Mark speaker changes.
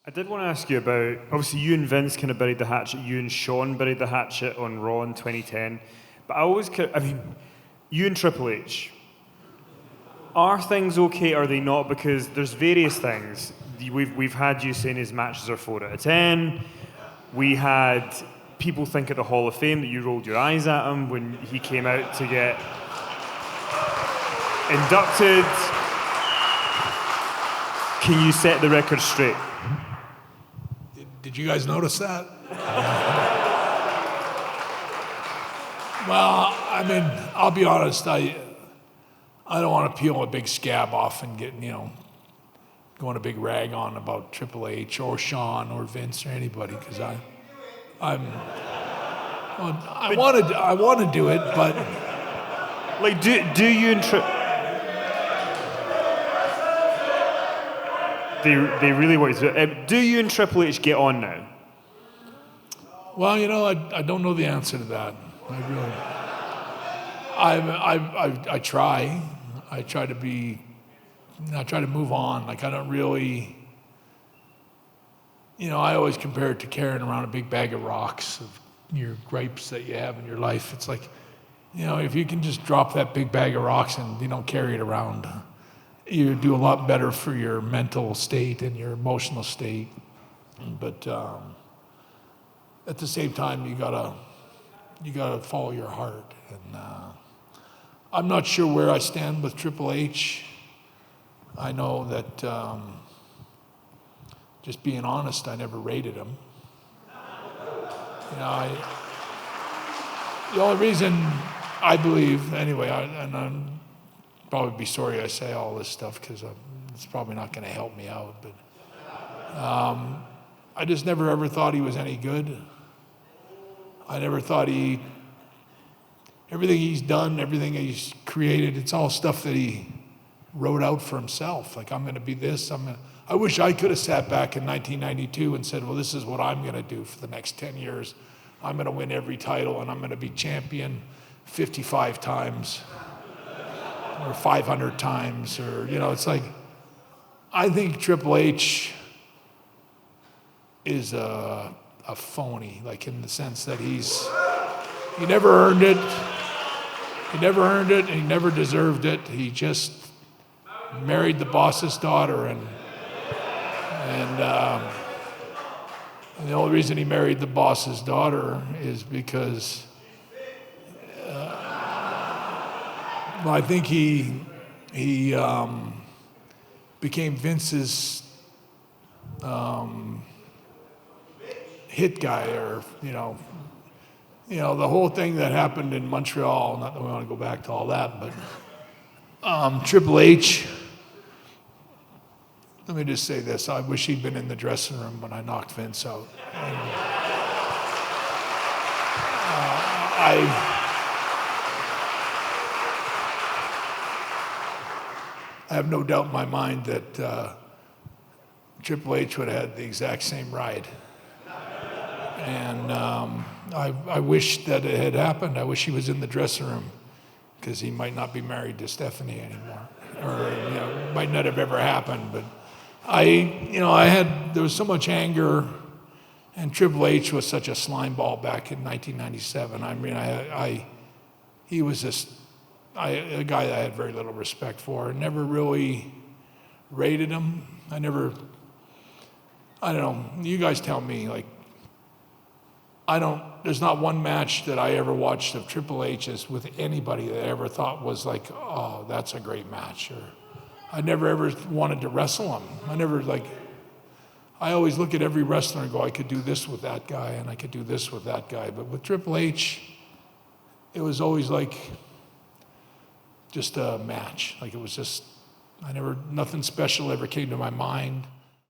Speaker 1: I did want to ask you about, obviously you and Vince kind of buried the hatchet, you and Sean buried the hatchet on Raw in 2010, but you and Triple H, are things okay, are they not? Because there's various things. We've had you saying his matches are 4 out of 10. We had people think at the Hall of Fame that you rolled your eyes at him when he came out to get inducted. Can you set the record straight?
Speaker 2: Did you guys notice that? Well, I mean, I'll be honest, I don't want to peel a big scab off and get, going a big rag on about Triple H or Sean or Vince or anybody, because I want to do it, but
Speaker 1: like, do you and They really want you to. Do you and Triple H get on now?
Speaker 2: Well, I don't know the answer to that. I try. I try to move on. Like, I don't really, I always compare it to carrying around a big bag of rocks of your gripes that you have in your life. It's like, if you can just drop that big bag of rocks and you don't carry it around, you do a lot better for your mental state and your emotional state. But at the same time, you gotta follow your heart. And I'm not sure where I stand with Triple H. I know that, just being honest, I never rated him. The only reason I believe, anyway, and I'm probably be sorry I say all this stuff because it's probably not going to help me out, but I just never ever thought he was any good. I never thought everything he's done, everything he's created, it's all stuff that he wrote out for himself. Like, I'm going to be this, I wish I could have sat back in 1992 and said, well, this is what I'm going to do for the next 10 years. I'm going to win every title and I'm going to be champion 55 times. Or 500 times, or, it's like, I think Triple H is a phony, like, in the sense that he never earned it. He never earned it, and he never deserved it. He just married the boss's daughter, and the only reason he married the boss's daughter is because I think he became Vince's hit guy, or the whole thing that happened in Montreal. Not that we want to go back to all that, but Triple H. Let me just say this: I wish he'd been in the dressing room when I knocked Vince out. I have no doubt in my mind that Triple H would have had the exact same ride. And I wish that it had happened. I wish he was in the dressing room, because he might not be married to Stephanie anymore. Or, it might not have ever happened. But there was so much anger, and Triple H was such a slimeball back in 1997. I mean, he was just a guy that I had very little respect for. I never really rated him. I don't know, you guys tell me, like, there's not one match that I ever watched of Triple H's with anybody that I ever thought was like, oh, that's a great match. Or I never ever wanted to wrestle him. I always look at every wrestler and go, I could do this with that guy, and I could do this with that guy. But with Triple H, it was always like just a match. Like, it was just, nothing special ever came to my mind.